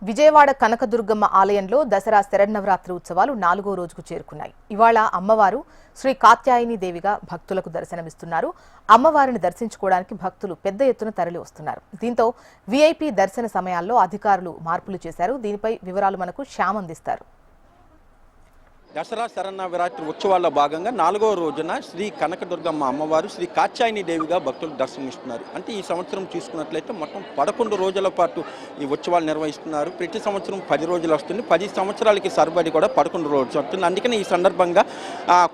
విజయవాడ కనకదుర్గమ్మ ఆలయంలో దసరా శరన్నవరాత్రి ఉత్సవాలు 4వ రోజుకు చేరుకున్నాయి. ఇవాళ అమ్మవారు శ్రీ కాత్యాయని దేవిగా భక్తులకు దర్శనమిస్తున్నారు. అమ్మవారిని దర్శించుకోవడానికి భక్తులు పెద్ద ఎత్తున తరలి వస్తున్నారు. దీంతో వీఐపీ దర్శన సమయాల్లో అధికారులు మార్పులు చేశారు. దీనిపై వివరాలు మనకు శ్యామ్ అందిస్తారు. దసరా శరన్నవరాత్రి ఉత్సవాల్లో భాగంగా 4వ రోజున శ్రీ కనకదుర్గమ్మ అమ్మవారు శ్రీ కాత్యాయని దేవిగా భక్తులు దర్శనమిస్తున్నారు. అంటే ఈ సంవత్సరం చూసుకున్నట్లయితే మొత్తం 11 రోజుల పాటు ఈ ఉత్సవాలు నిర్వహిస్తున్నారు. ప్రతి సంవత్సరం 10 రోజులు వస్తుంది. 10 సంవత్సరాలకి సరిపడి కూడా 11 రోజులు వస్తుంది. అందుకని ఈ సందర్భంగా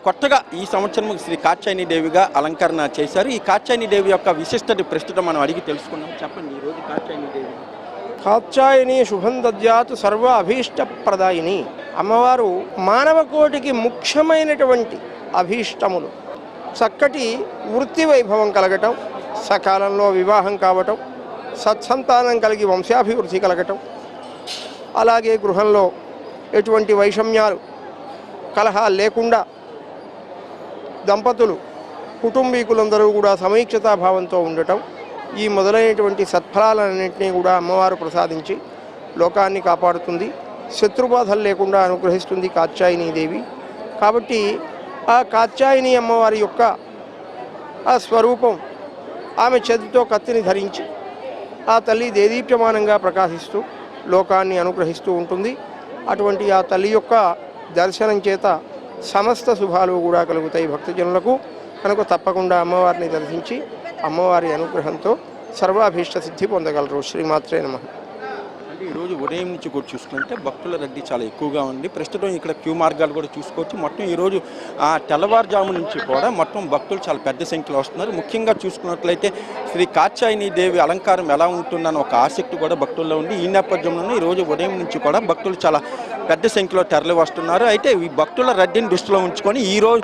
కొత్తగా ఈ సంవత్సరం శ్రీ కాత్యాయని దేవిగా అలంకరణ చేశారు. ఈ కాత్యాయని దేవి యొక్క విశిష్టత ప్రస్తుతం మనం అడిగి తెలుసుకున్నాం. చెప్పండి, ఈరోజు కాత్యాయని దేవి. కాత్యాయని శుభం దద్యాత్ సర్వ అభీష్టప్రదాయిని. అమ్మవారు మానవ కోటికి ముఖ్యమైనటువంటి అభీష్టములు, చక్కటి వృత్తి వైభవం కలగటం, సకాలంలో వివాహం కావటం, సత్సంతానం కలిగి వంశాభివృద్ధి కలగటం, అలాగే గృహంలో ఎటువంటి వైషమ్యాలు కలహాలు లేకుండా దంపతులు కుటుంబీకులందరూ కూడా సమీక్షతాభావంతో ఉండటం, ఈ మొదలైనటువంటి సత్ఫలాలన్నింటినీ కూడా అమ్మవారు ప్రసాదించి లోకాన్ని కాపాడుతుంది. శత్రుబాధలు లేకుండా అనుగ్రహిస్తుంది కాత్యాయని దేవి. కాబట్టి ఆ కాత్యాయని అమ్మవారి యొక్క ఆ స్వరూపం ఆమె చేతితో కత్తిని ధరించి ఆ తల్లి దేదీప్యమానంగా ప్రకాశిస్తూ లోకాన్ని అనుగ్రహిస్తూ ఉంటుంది. అటువంటి ఆ తల్లి యొక్క దర్శనం చేత సమస్త శుభాలు కూడా కలుగుతాయి భక్తజనులకు. కనుక తప్పకుండా అమ్మవారిని దర్శించి అమ్మవారి అనుగ్రహంతో సర్వాభీష్ట సిద్ధి పొందగలరు. శ్రీమాత్రే నమః. అంటే ఈరోజు ఉదయం నుంచి కూడా చూసుకుంటే భక్తుల రద్దీ చాలా ఎక్కువగా ఉంది. ప్రస్తుతం ఇక్కడ క్యూ మార్గాలు కూడా చూసుకోవచ్చు. మొత్తం ఈరోజు తెల్లవారుజాము నుంచి కూడా మొత్తం భక్తులు చాలా పెద్ద సంఖ్యలో వస్తున్నారు. ముఖ్యంగా చూసుకున్నట్లయితే శ్రీ కాత్యాయని దేవి అలంకారం ఎలా ఉంటుందని ఒక ఆసక్తి కూడా భక్తుల్లో ఉంది. ఈ నేపథ్యంలోనే ఈరోజు ఉదయం నుంచి కూడా భక్తులు చాలా పెద్ద సంఖ్యలో తరలి వస్తున్నారు. అయితే ఈ భక్తుల రద్దీని దృష్టిలో ఉంచుకొని ఈరోజు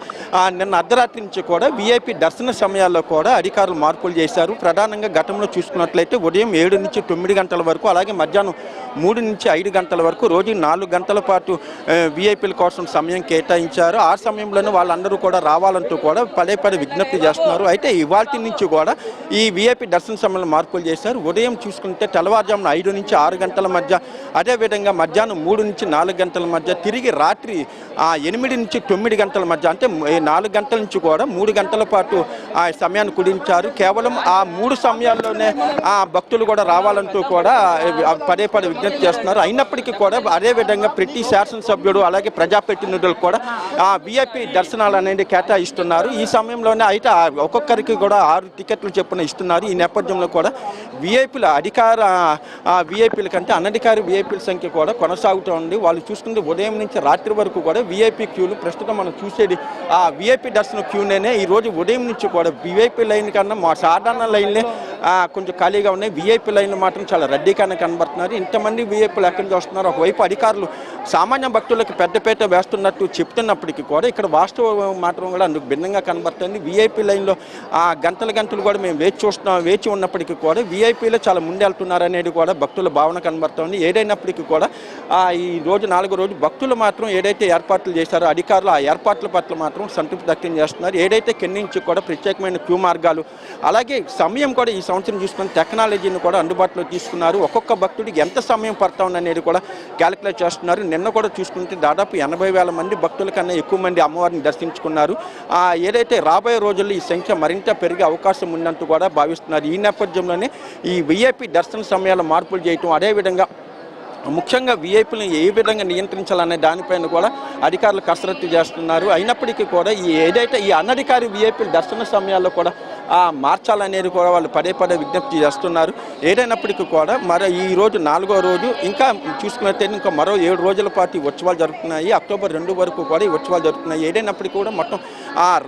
నిన్న అర్ధరాత్రి నుంచి కూడా వీఐపీ దర్శన సమయాల్లో కూడా అధికారులు మార్పులు చేశారు. ప్రధానంగా గతంలో చూసుకున్నట్లయితే ఉదయం 7 నుంచి 9 గంటల వరకు, అలాగే మధ్యాహ్నం 3 నుంచి 5 గంటల వరకు రోజు 4 గంటల పాటు వీఐపీల కోసం సమయం కేటాయించారు. ఆ సమయంలోనే వాళ్ళందరూ కూడా రావాలంటూ కూడా పదే విజ్ఞప్తి చేస్తున్నారు. అయితే ఇవాల్టి నుంచి కూడా ఈ వీఐపీ దర్శన సమయంలో మార్పులు చేశారు. ఉదయం చూసుకుంటే తెల్లవారుజామున 5 నుంచి 6 గంటల మధ్య, అదేవిధంగా మధ్యాహ్నం 3 నుంచి 4 గంటల మధ్య, తిరిగి రాత్రి 8 నుంచి 9 గంటల మధ్య, అంటే 4 గంటల నుంచి కూడా 3 గంటల పాటు ఆ సమయాన్ని కుదించారు. కేవలం ఆ 3 సమయాల్లోనే ఆ భక్తులు కూడా రావాలంటూ కూడా పదే విజ్ఞప్తి చేస్తున్నారు. అయినప్పటికీ కూడా అదేవిధంగా ప్రతి శాసనసభ్యుడు అలాగే ప్రజాప్రతినిధులకు కూడా ఆ వీఐపీ దర్శనాలు అనేది కేటాయిస్తున్నారు. ఈ సమయంలోనే అయితే ఒక్కొక్కరికి కూడా 6 టికెట్లు చొప్పున ఇస్తున్నారు. ఈ నేపథ్యంలో కూడా వీఐపీల అధికార వీఐపీల కంటే అనధికారి వీఐపీల సంఖ్య కూడా కొనసాగుతూ ఉంది. వాళ్ళు చూసుకుంటే ఉదయం నుంచి రాత్రి వరకు కూడా వీఐపీ క్యూలు, ప్రస్తుతం మనం చూసేది ఆ వీఐపీ దర్శన క్యూనే. ఈరోజు ఉదయం నుంచి కూడా వీఐపీ లైన్ కన్నా మా సాధారణ లైన్లే కొంచెం ఖాళీగా ఉన్నాయి. వీఐపీ లైన్లు మాత్రం చాలా రద్దీగానే కనబడుతున్నారు. ఇంతమంది వీఐపీలు ఎక్కడి నుంచి వస్తున్నారు. ఒకవైపు అధికారులు సామాన్య భక్తులకు పెద్దపేట వేస్తున్నట్టు చెప్తున్నప్పటికీ కూడా ఇక్కడ వాస్తవం మాత్రం కూడా అందుకు భిన్నంగా కనబడుతుంది. వీఐపీ లైన్లో గంటలు కూడా మేము వేచి ఉన్నప్పటికీ కూడా వీఐపీలో చాలా ముందెళ్తున్నారు అనేది కూడా భక్తుల భావన కనబడుతుంది. ఏదైనప్పటికీ కూడా ఈ రోజు 4వ రోజు భక్తులు మాత్రం ఏదైతే ఏర్పాట్లు చేశారో అధికారులు ఆ ఏర్పాట్ల పట్ల మాత్రం సంతృప్తి వ్యక్తం చేస్తున్నారు. ఏదైతే కిందించి కూడా ప్రత్యేకమైన క్యూ మార్గాలు, అలాగే సమయం కూడా ఈ సంవత్సరం చూసుకుని టెక్నాలజీని కూడా అందుబాటులో తీసుకున్నారు. ఒక్కొక్క భక్తుడికి ఎంత సమయం పడతా అనేది కూడా క్యాలిక్యులేట్ చేస్తున్నారు. నిన్న కూడా చూసుకుంటే దాదాపు 80,000 మంది భక్తుల కన్నా ఎక్కువ మంది అమ్మవారిని దర్శించుకున్నారు. ఏదైతే రాబోయే రోజుల్లో ఈ సంఖ్య మరింత పెరిగే అవకాశం ఉందంటూ కూడా భావిస్తున్నారు. ఈ నేపథ్యంలోనే ఈ వీఐపీ దర్శన సమయాల్లో మార్పులు చేయటం, అదేవిధంగా ముఖ్యంగా వీఐపీలను ఏ విధంగా నియంత్రించాలనే దానిపైన కూడా అధికారులు కసరత్తు చేస్తున్నారు. అయినప్పటికీ కూడా ఏదైతే ఈ అనధికారి వీఐపీల దర్శన సమయాల్లో కూడా మార్చాలనేది కూడా వాళ్ళు పదే విజ్ఞప్తి చేస్తున్నారు. ఏదైనప్పటికీ కూడా ఈ రోజు 4వ రోజు ఇంకా చూసుకున్నట్లయితే ఇంకా మరో 7 రోజుల పాటు ఈ ఉత్సవాలు జరుగుతున్నాయి. అక్టోబర్ 2 వరకు కూడా ఈ ఉత్సవాలు జరుగుతున్నాయి. ఏదైనప్పటికీ కూడా మొత్తం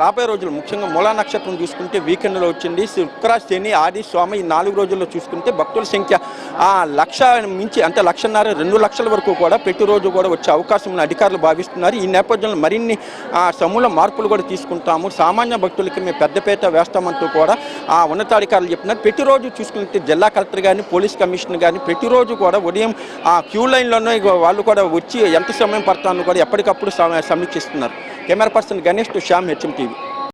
రాబోయే రోజులు ముఖ్యంగా మూలా నక్షత్రం చూసుకుంటే వీకెండ్లో వచ్చింది. శుక్ర, శని, ఆది, సోమ ఈ 4 రోజుల్లో చూసుకుంటే భక్తుల సంఖ్య 1,00,000 మించి, అంటే 1,50,000 2 లక్షల వరకు కూడా ప్రతిరోజు కూడా వచ్చే అవకాశం అధికారులు భావిస్తున్నారు. ఈ నేపథ్యంలో మరిన్ని సమూల మార్పులు కూడా తీసుకుంటాము. సామాన్య భక్తులకి మేము పెద్దపేట వేస్తామంటూ కూడా ఉన్నతాధికారులు చెప్తున్నారు. ప్రతిరోజు చూసుకుంటే జిల్లా కలెక్టర్ కానీ, పోలీస్ కమిషనర్ కానీ ప్రతిరోజు కూడా ఉదయం క్యూ లైన్లోనే వాళ్ళు కూడా వచ్చి ఎంత సమయం పడతాను కూడా ఎప్పటికప్పుడు సమీక్షిస్తున్నారు. Camera person Ganesh to Shyam, HM TV.